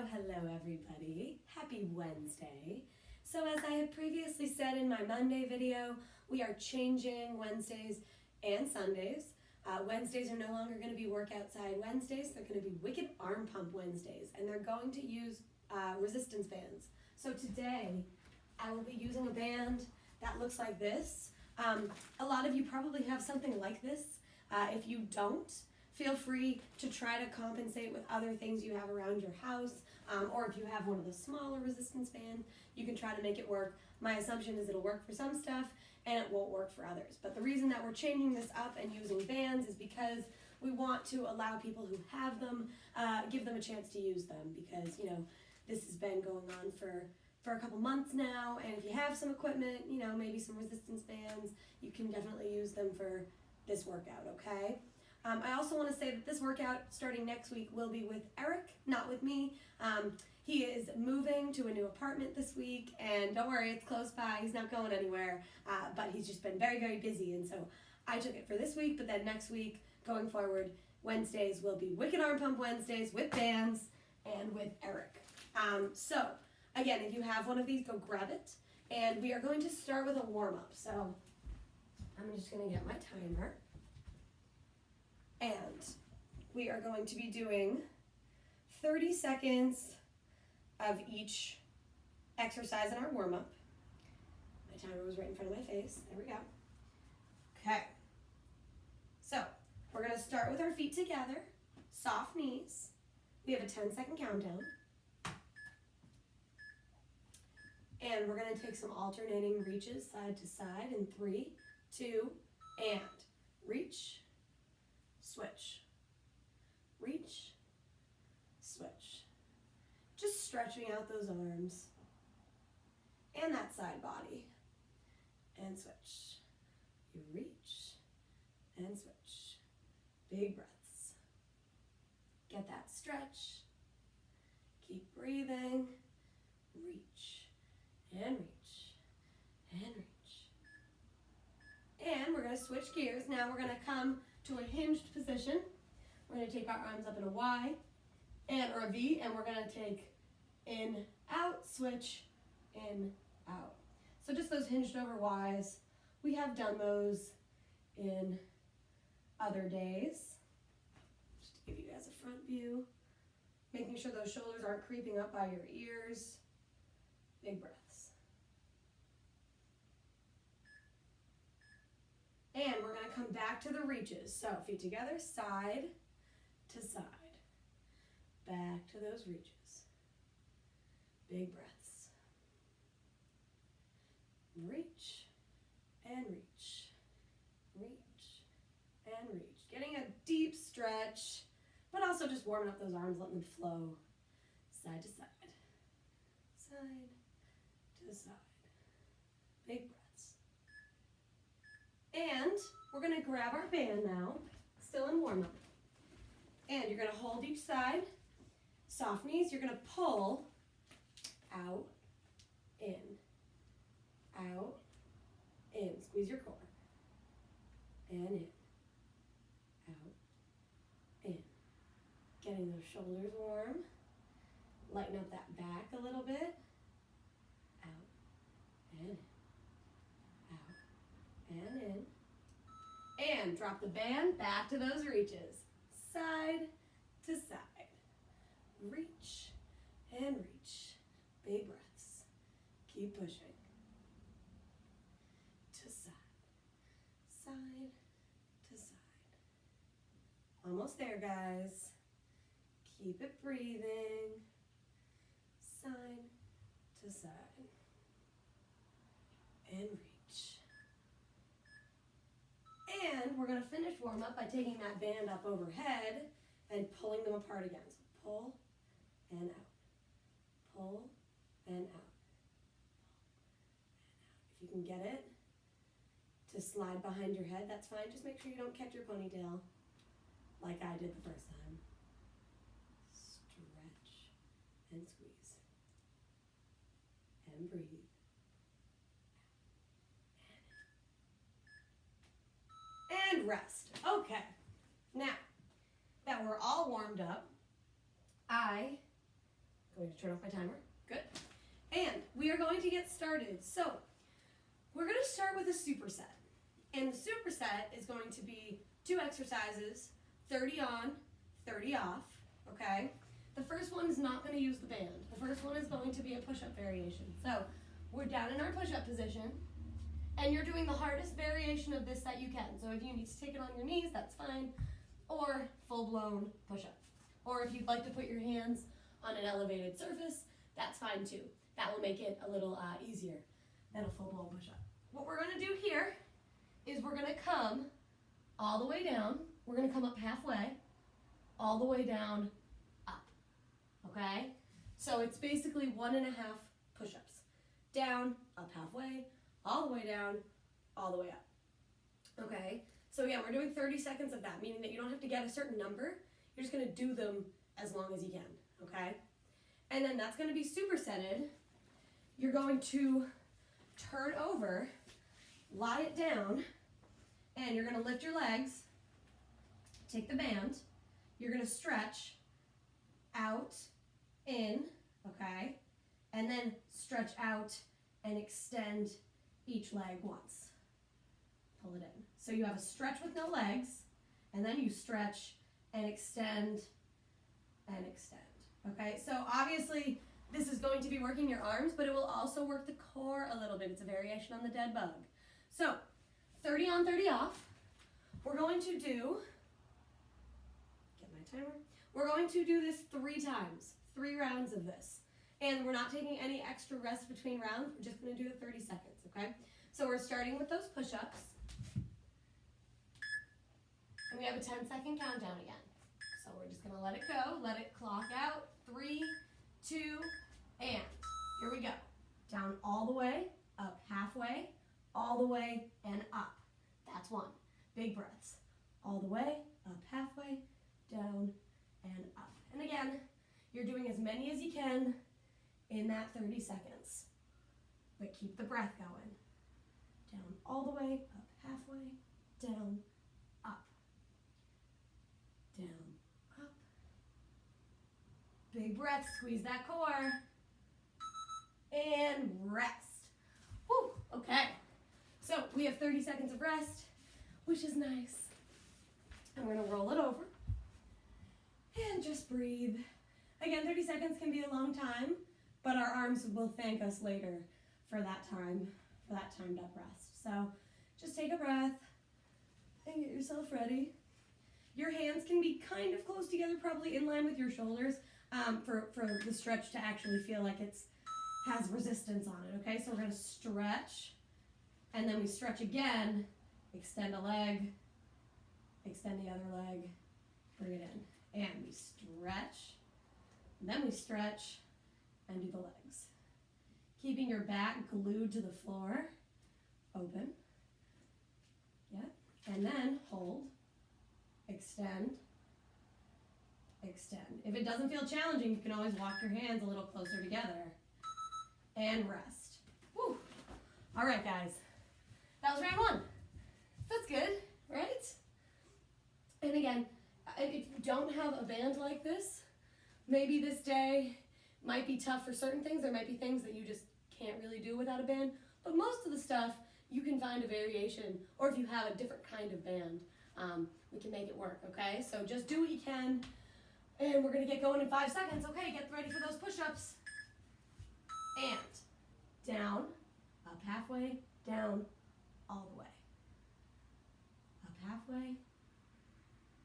Hello everybody. Happy Wednesday. So as I had previously said in my Monday video, we are changing Wednesdays and Sundays. Wednesdays are no longer going to be Work Outside Wednesdays. They're going to be Wicked Arm Pump Wednesdays, and they're going to use resistance bands. So today I will be using a band that looks like this. A lot of you probably have something like this. If you don't, feel free to try to compensate with other things you have around your house, or if you have one of the smaller resistance bands, you can try to make it work. My assumption is it'll work for some stuff and it won't work for others. But the reason that we're changing this up and using bands is because we want to allow people who have them, give them a chance to use them, because this has been going on for a couple months now, and if you have some equipment, maybe some resistance bands, you can definitely use them for this workout, okay? I also want to say that this workout starting next week will be with Eric, not with me. He is moving to a new apartment this week, and don't worry, it's close by. He's not going anywhere, but he's just been very, very busy, and so I took it for this week, but then next week, going forward, Wednesdays will be Wicked Arm Pump Wednesdays with bands and with Eric. So, again, if you have one of these, go grab it, and we are going to start with a warm-up. So, I'm just going to get my timer. And we are going to be doing 30 seconds of each exercise in our warm-up. My timer was right in front of my face. There we go. Okay. So, we're going to start with our feet together, soft knees. We have a 10-second countdown. And we're going to take some alternating reaches side to side in 3, 2, and reach. Switch, reach, switch. Just stretching out those arms and that side body, and switch. You reach and switch. Big breaths. Get that stretch. Keep breathing. Reach and reach and reach. And we're going to switch gears. Now we're going to come to a hinged position. We're going to take our arms up in a Y or a V, and we're going to take in, out, switch, in, out. So just those hinged over Ys. We have done those in other days. Just to give you guys a front view. Making sure those shoulders aren't creeping up by your ears. Big breaths. And we're going to come back to the reaches. So feet together, side to side. Back to those reaches. Big breaths. Reach and reach. Reach and reach. Getting a deep stretch, but also just warming up those arms, letting them flow side to side. Side to side. Big breaths. And we're going to grab our band now, still in warm-up. And you're going to hold each side, soft knees. You're going to pull out, in, out, in. Squeeze your core. And in, out, in. Getting those shoulders warm. Lighten up that back a little bit. Out, and in. And in. And drop the band back to those reaches. Side to side. Reach and reach. Big breaths. Keep pushing. To side. Side to side. Almost there, guys. Keep it breathing. Side to side. And reach. And we're going to finish warm-up by taking that band up overhead and pulling them apart again. So pull and out. Pull and out. If you can get it to slide behind your head, that's fine. Just make sure you don't catch your ponytail like I did the first time. Stretch and squeeze. And breathe. And rest. Okay. Now that we're all warmed up, I going to turn off my timer. Good. And we are going to get started. So we're going to start with a superset. And the superset is going to be 2 exercises, 30 on, 30 off, okay? The first one is not going to use the band. The first one is going to be a push-up variation. So we're down in our push-up position, and you're doing the hardest variation of this that you can. So if you need to take it on your knees, that's fine, or full-blown push-up. Or if you'd like to put your hands on an elevated surface, that's fine too. That will make it a little easier than a full-blown push-up. What we're going to do here is we're going to come all the way down. We're going to come up halfway, all the way down, up, okay? So it's basically 1.5 push-ups. Down, up halfway, all the way down, all the way up, okay? So yeah, we're doing 30 seconds of that, meaning that you don't have to get a certain number. You're just going to do them as long as you can, okay? And then that's going to be supersetted. You're going to turn over, lie it down, and you're going to lift your legs, take the band, you're going to stretch out, in, okay, and then stretch out and extend each leg once. Pull it in. So you have a stretch with no legs, and then you stretch and extend, okay? So obviously this is going to be working your arms, but it will also work the core a little bit. It's a variation on the dead bug. So 30 on, 30 off. We're going to do, get my timer. We're going to do this 3 times, 3 rounds of this. And we're not taking any extra rest between rounds. We're just going to do it 30 seconds, okay? So we're starting with those push-ups. And we have a 10-second countdown again. So we're just going to let it go, let it clock out. 3, 2, and here we go. Down all the way, up halfway, all the way, and up. That's 1. Big breaths. All the way, up halfway, down, and up. And again, you're doing as many as you can in that 30 seconds. But keep the breath going. Down all the way, up halfway, down, up. Down, up. Big breath, squeeze that core. And rest. Whew, okay. So we have 30 seconds of rest, which is nice. And we're gonna roll it over. And just breathe. Again, 30 seconds can be a long time, but our arms will thank us later for that time, for that timed up rest. So just take a breath and get yourself ready. Your hands can be kind of close together, probably in line with your shoulders, for the stretch to actually feel like it has resistance on it, okay? So we're gonna stretch, and then we stretch again, extend a leg, extend the other leg, bring it in. And we stretch, and then we stretch, and do the legs. Keeping your back glued to the floor, open, yeah, and then hold, extend, extend. If it doesn't feel challenging, you can always walk your hands a little closer together, and rest. Whew. All right, guys, that was round 1. That's good, right? And again, if you don't have a band like this, maybe this day might be tough for certain things. There might be things that you just can't really do without a band, but most of the stuff you can find a variation, or if you have a different kind of band, we can make it work, okay? So just do what you can, and we're gonna get going in 5 seconds. Okay, get ready for those push-ups. And down, up halfway, down, all the way. Up halfway,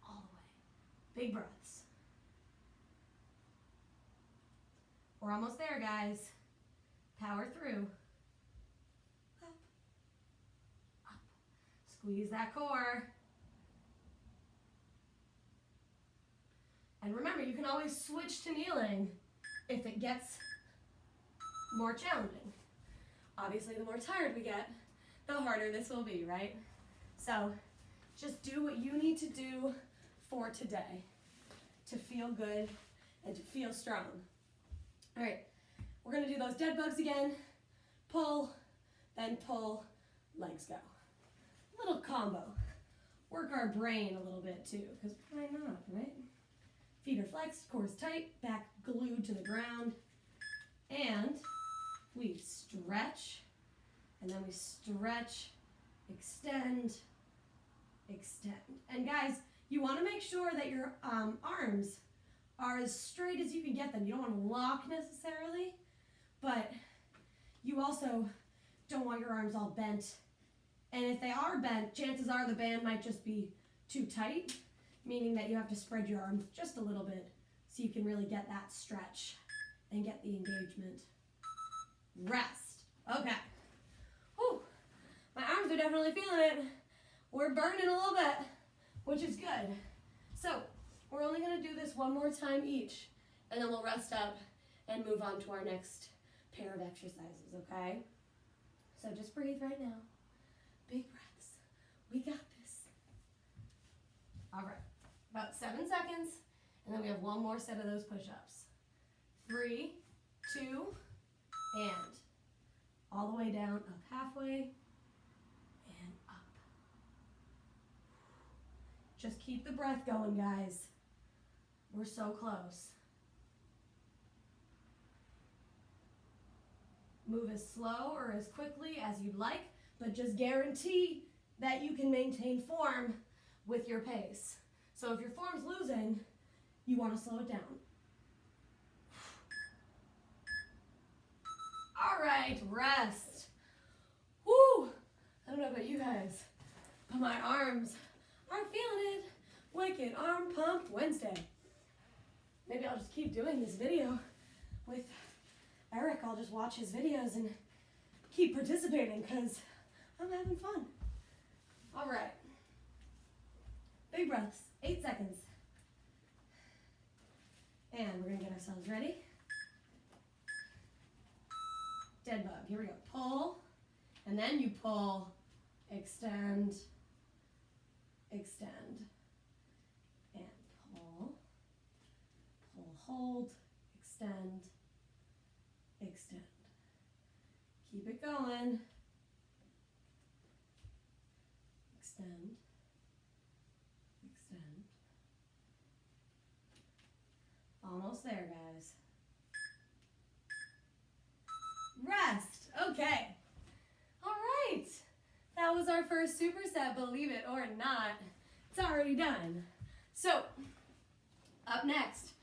all the way. Big breaths. We're almost there, guys. Power through. Up, up. Squeeze that core. And remember, you can always switch to kneeling if it gets more challenging. Obviously, the more tired we get, the harder this will be, right? So just do what you need to do for today to feel good and to feel strong. All right, we're gonna do those dead bugs again. Pull, then pull, legs go. Little combo. Work our brain a little bit too, because why not, right? Feet are flexed, core's tight, back glued to the ground. and we stretch, and then we stretch, extend, extend. And guys, you want to make sure that your arms are as straight as you can get them. You don't want to lock necessarily, but you also don't want your arms all bent. And if they are bent, chances are the band might just be too tight, meaning that you have to spread your arms just a little bit so you can really get that stretch and get the engagement. Rest. Okay. Whew. My arms are definitely feeling it. We're burning a little bit, which is good. So we're only going to do this one more time each, and then we'll rest up and move on to our next pair of exercises, okay? So just breathe right now. Big breaths. We got this. All right. About 7 seconds, and then we have one more set of those push-ups. 3, 2, and all the way down, up halfway, and up. Just keep the breath going, guys. We're so close. Move as slow or as quickly as you'd like, but just guarantee that you can maintain form with your pace. So if your form's losing, you want to slow it down. All right, rest. Woo! I don't know about you guys, but my arms are feeling it. Wicked Arm Pump Wednesday. Maybe I'll just keep doing this video with Eric. I'll just watch his videos and keep participating because I'm having fun. All right. Big breaths, 8 seconds. And we're gonna get ourselves ready. Dead bug, here we go. Pull, and then you pull, extend, extend, and pull, pull, hold, extend, extend. Keep it going. Extend, extend. Almost there, guys. Rest. Okay. All right. That was our first superset, believe it or not. It's already done. So, up next,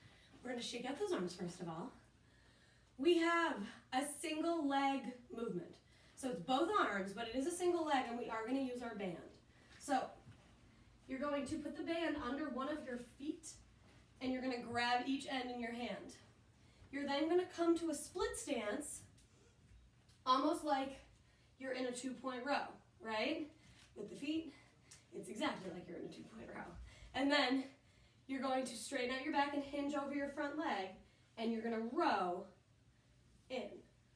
we're going to shake out those arms first of all. We have a single leg movement. So it's both arms, but it is a single leg, and we are going to use our band. So you're going to put the band under one of your feet, and you're going to grab each end in your hand. You're then going to come to a split stance, almost like you're in a 2-point row, right? With the feet, it's exactly like you're in a 2-point row. And then you're going to straighten out your back and hinge over your front leg, and you're going to row in,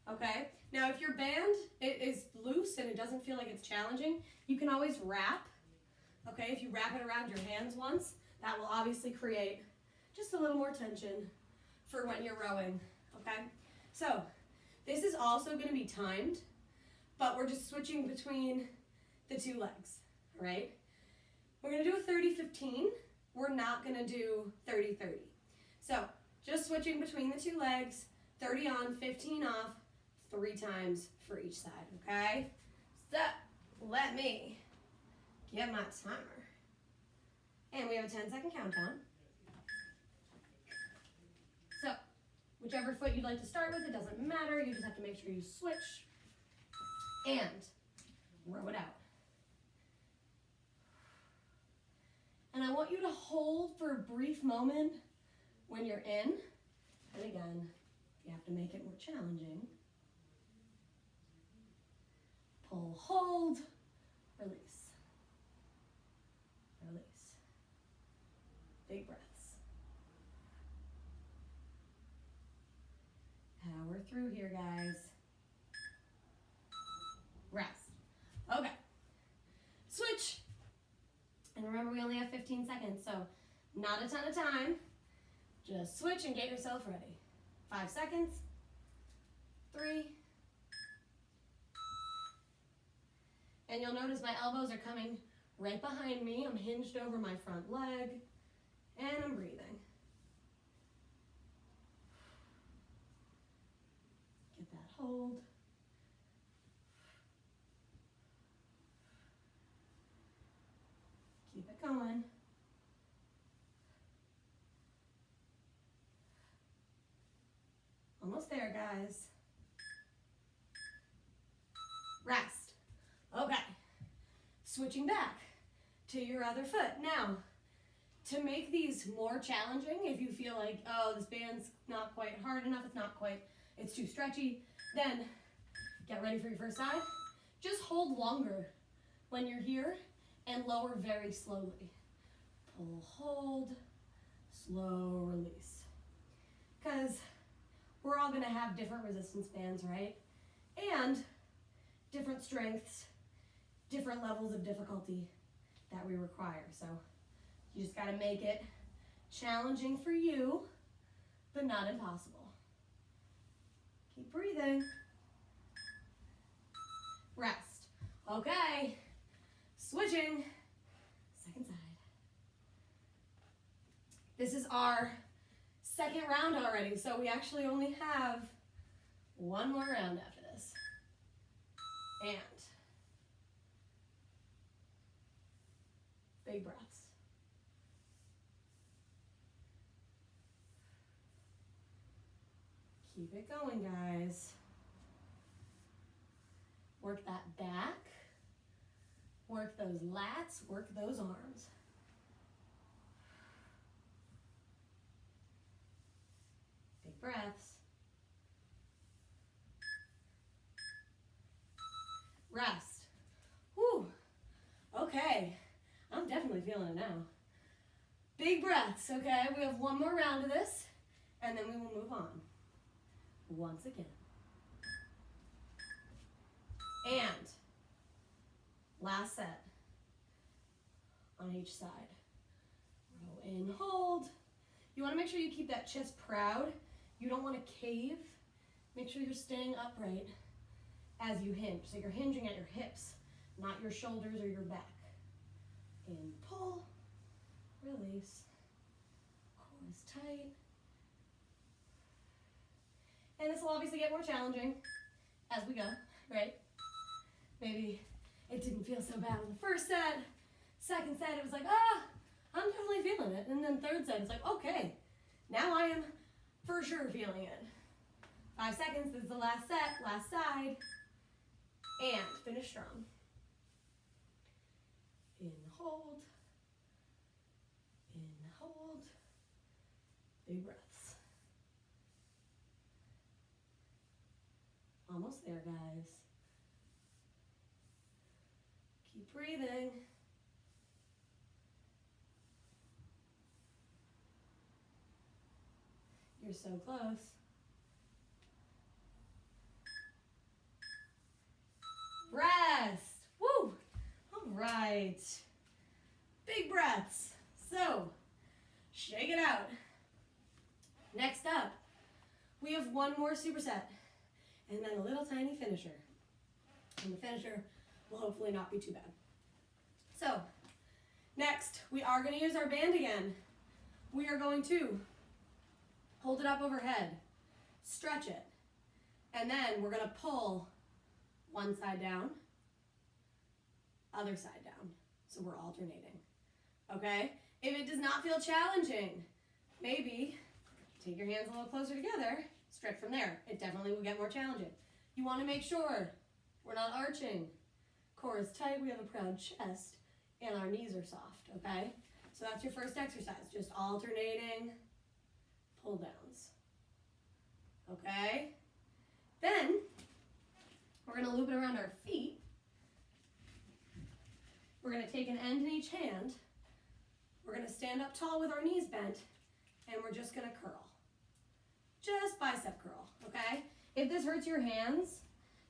okay? Now, if your band is loose and it doesn't feel like it's challenging, you can always wrap, okay? If you wrap it around your hands once, that will obviously create just a little more tension for when you're rowing, okay? So, this is also going to be timed, but we're just switching between the two legs, all right? We're going to do a 30-15. We're not going to do 30-30. So, just switching between the two legs, 30 on, 15 off, 3 times for each side, okay? So, let me get my timer. And we have a 10-second countdown. So, whichever foot you'd like to start with, it doesn't matter. You just have to make sure you switch and row it out. And I want you to hold for a brief moment when you're in. And again, you have to make it more challenging. Pull, hold, release. Release. Big breaths. Power through here, guys. Rest. Okay. Switch. And remember, we only have 15 seconds, so not a ton of time. Just switch and get yourself ready. 5 seconds. 3. And you'll notice my elbows are coming right behind me. I'm hinged over my front leg, and I'm breathing. Get that hold. Keep it going. Almost there, guys. Rest. Okay. Switching back to your other foot. Now, to make these more challenging, if you feel like, oh, this band's not quite hard enough, it's too stretchy, then get ready for your first side. Just hold longer when you're here and lower very slowly. Pull, hold, slow release. Because we're all gonna have different resistance bands, right? And different strengths, different levels of difficulty that we require. So you just gotta make it challenging for you, but not impossible. Keep breathing. Rest. Okay, switching, second side. This is our second round already, so we actually only have one more round after this. And big breaths. Keep it going, guys. Work that back, work those lats, work those arms. Big breaths. Rest. Whew. Okay, I'm definitely feeling it now. Big breaths, okay? We have one more round of this, and then we will move on. Once again. And last set on each side. Row in, hold. You want to make sure you keep that chest proud. You don't want to cave. Make sure you're staying upright as you hinge. So you're hinging at your hips, not your shoulders or your back. In, pull, release. Core is tight. And this will obviously get more challenging as we go, right? Maybe it didn't feel so bad on the first set. Second set, it was like, I'm definitely feeling it. And then third set, it's like, okay, now I am for sure feeling it. 5 seconds, this is the last set, last side. And finish strong. In, hold. In, hold. Big breaths. Almost there, guys. Keep breathing. You're so close. Rest. Woo! All right. Big breaths. So, shake it out. Next up, we have one more superset, and then a little tiny finisher. And the finisher will hopefully not be too bad. So, next, we are going to use our band again. We are going to hold it up overhead, stretch it, and then we're going to pull one side down, other side down. So we're alternating, okay? If it does not feel challenging, maybe take your hands a little closer together, stretch from there. It definitely will get more challenging. You want to make sure we're not arching. Core is tight, we have a proud chest, and our knees are soft, okay? So that's your first exercise, just alternating pull downs, okay? Then, we're gonna loop it around our feet. We're gonna take an end in each hand. We're gonna stand up tall with our knees bent, and we're just gonna curl. Just bicep curl, okay? If this hurts your hands,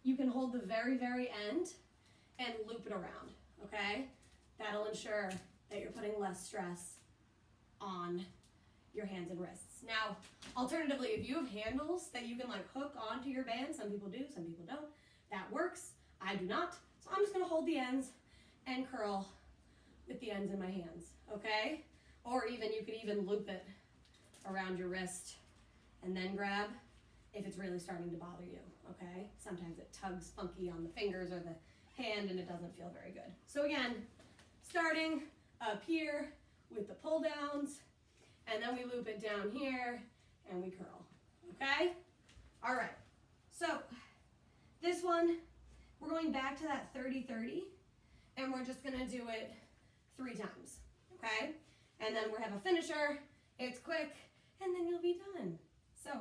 you can hold the very, very end and loop it around, okay? That'll ensure that you're putting less stress on your hands and wrists. Now, alternatively, if you have handles that you can like hook onto your band, some people do, some people don't, that works. I do not. So I'm just gonna hold the ends and curl with the ends in my hands, okay? Or even, you could even loop it around your wrist and then grab if it's really starting to bother you, okay? Sometimes it tugs funky on the fingers or the hand and it doesn't feel very good. So again, starting up here with the pull downs, and then we loop it down here and we curl, okay? All right, so this one, we're going back to that 30-30, and we're just gonna do it 3 times, okay? And then we have a finisher, it's quick, and then you'll be done. So,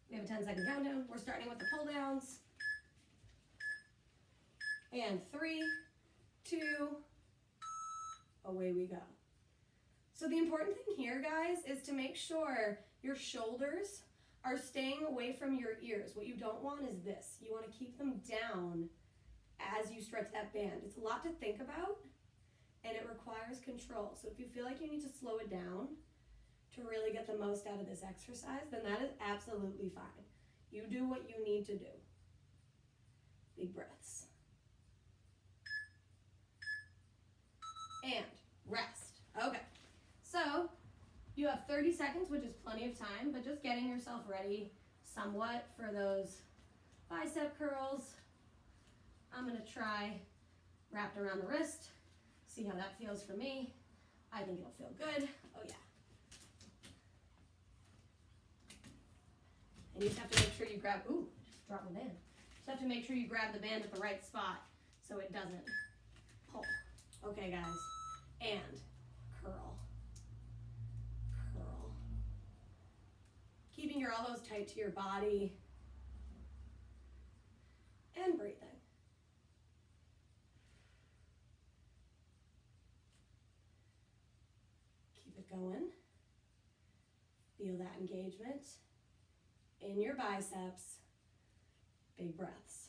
we have a 10-second countdown. We're starting with the pull downs. And 3, 2, away we go. So the important thing here, guys, is to make sure your shoulders are staying away from your ears. What you don't want is this. You want to keep them down as you stretch that band. It's a lot to think about, and it requires control. So if you feel like you need to slow it down to really get the most out of this exercise, then that is absolutely fine. You do what you need to do. Big breaths. And rest. Okay, so you have 30 seconds, which is plenty of time, but just getting yourself ready somewhat for those bicep curls. I'm gonna try wrapped around the wrist, see how that feels for me. I think it'll feel good. Oh yeah. And you just have to make sure you grab, ooh, just drop my band. Just have to make sure you grab the band at the right spot so it doesn't pull. Okay, guys, and curl, curl. Keeping your elbows tight to your body and breathing. Keep it going. Feel that engagement in your biceps. Big breaths.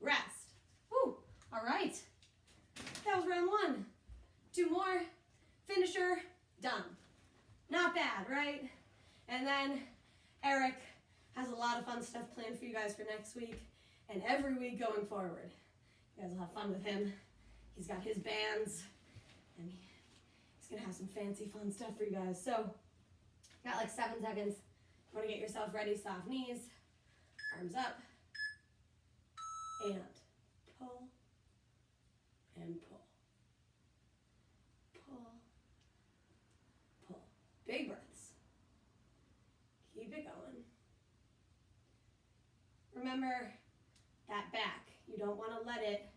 Rest. Woo. All right. That was round 1. 2 more. Finisher. Done. Not bad, right? And then Eric has a lot of fun stuff planned for you guys for next week and every week going forward. You guys will have fun with him. He's got his bands and he's gonna have some fancy fun stuff for you guys. So, got like 7 seconds. You wanna get yourself ready, soft knees, arms up, and pull, and pull, pull, pull. Big breaths. Keep it going. Remember that back. You don't wanna let it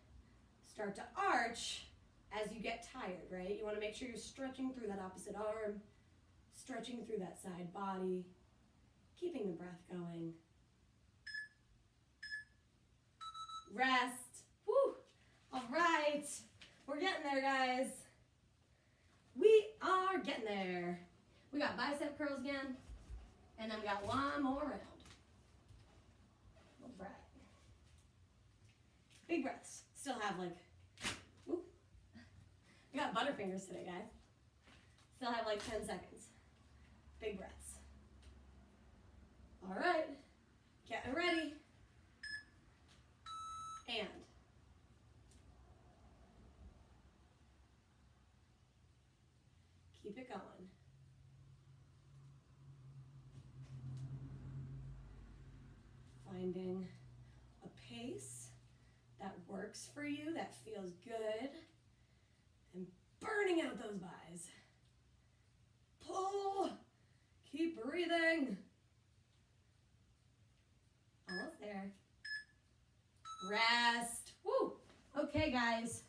start to arch as you get tired, right? You wanna make sure you're stretching through that opposite arm, stretching through that side body, keeping the breath going. Rest. Woo! All right. We're getting there, guys. We are getting there. We got bicep curls again, and then we got 1 more round. All right. Big breaths. Still have like, woo. We got butterfingers today, guys. Still have like 10 seconds. Big breaths. All right, getting ready. And keep it going. Finding a pace that works for you, that feels good, and burning out those buys. Pull, keep breathing. Almost there. Rest. Woo! Okay, guys.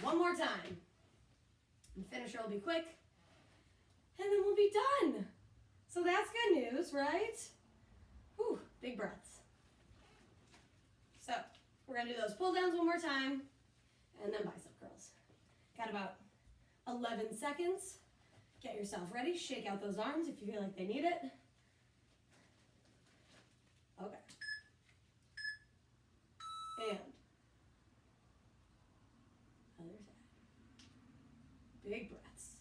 1 more time. And finisher will be quick. And then we'll be done. So that's good news, right? Whew, big breaths. So we're going to do those pull downs 1 more time. And then bicep curls. Got about 11 seconds. Get yourself ready. Shake out those arms if you feel like they need it. Okay. And other side. Big breaths.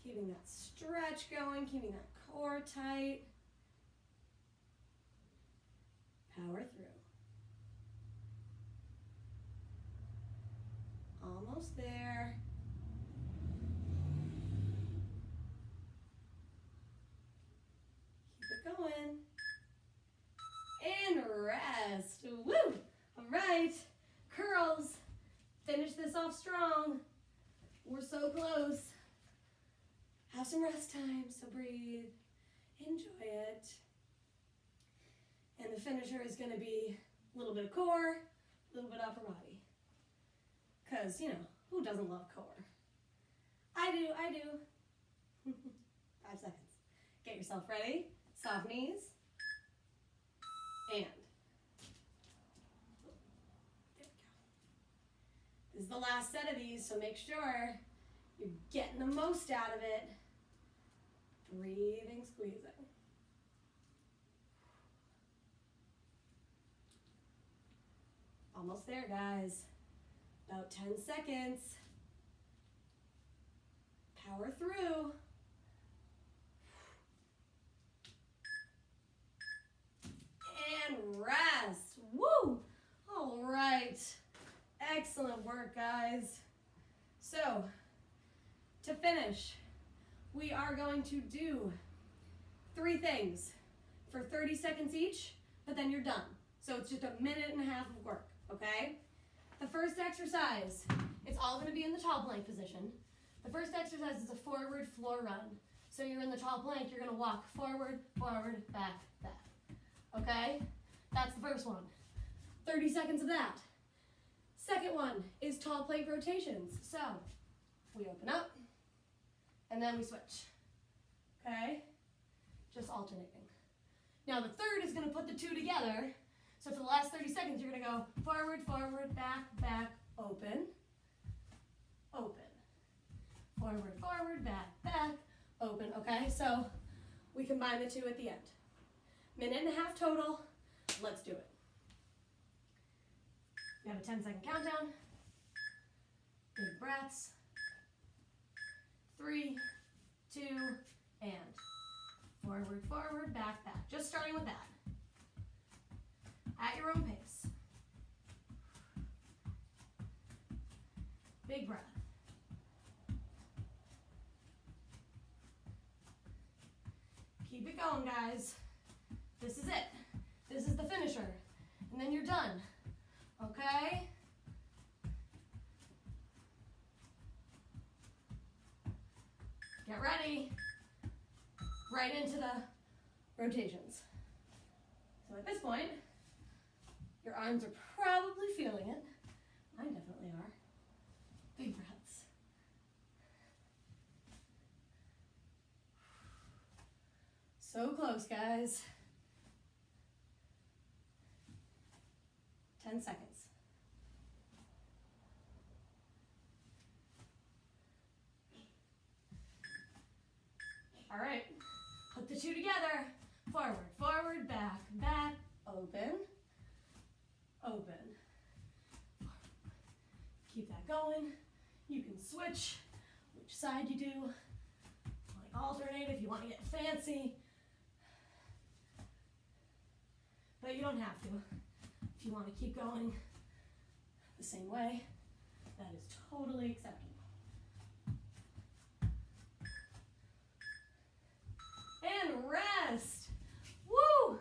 Keeping that stretch going, keeping that core tight. Power through. Almost there. finish this off strong. We're so close. Have some rest time, so breathe, enjoy it. And the finisher is gonna be a little bit of core, a little bit of upper body. Cause, you know, who doesn't love core? I do. 5 seconds. Get yourself ready, soft knees, and there we go. This is the last set of these, so make sure you're getting the most out of it. Breathing, squeezing. Almost there, guys. About 10 seconds. Power through. And rest. Woo! All right. Excellent work, guys. So, to finish, we are going to do 3 things for 30 seconds each, but then you're done. So it's just a minute and a half of work, okay? The first exercise, it's all gonna be in the tall plank position. The first exercise is a forward floor run. So you're in the tall plank, you're gonna walk forward, forward, back, back. Okay? That's the first one. 30 seconds of that. Second one is tall plank rotations. So we open up and then we switch. Okay? Just alternating. Now the third is gonna put the 2 together. So for the last 30 seconds, you're gonna go forward, forward, back, back, open, open. Forward, forward, back, back, open. Okay, so we combine the 2 at the end. Minute and a half total. Let's do it. We have a 10-second countdown. Big breaths. 3, 2, and forward, forward, back, back. Just starting with that. At your own pace. Big breath. Keep it going, guys. This is it. This is the finisher. And then you're done. Okay? Get ready. Right into the rotations. So at this point, your arms are probably feeling it. Mine definitely are. Big breaths. So close, guys. 10 seconds. All right, put the 2 together. Forward, forward, back, back, open, open. Keep that going. You can switch which side you do. Like alternate if you want to get fancy. But you don't have to. If you want to keep going the same way, that is totally acceptable. And rest. Woo! All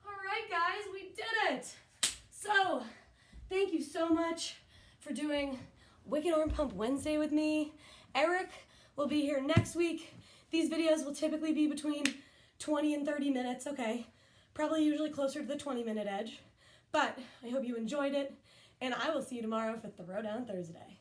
right, guys, we did it. So, thank you so much for doing Wicked Arm Pump Wednesday with me. Eric will be here next week. These videos will typically be between 20 and 30 minutes, okay? Probably usually closer to the 20-minute edge. But I hope you enjoyed it, and I will see you tomorrow for Throwdown Thursday.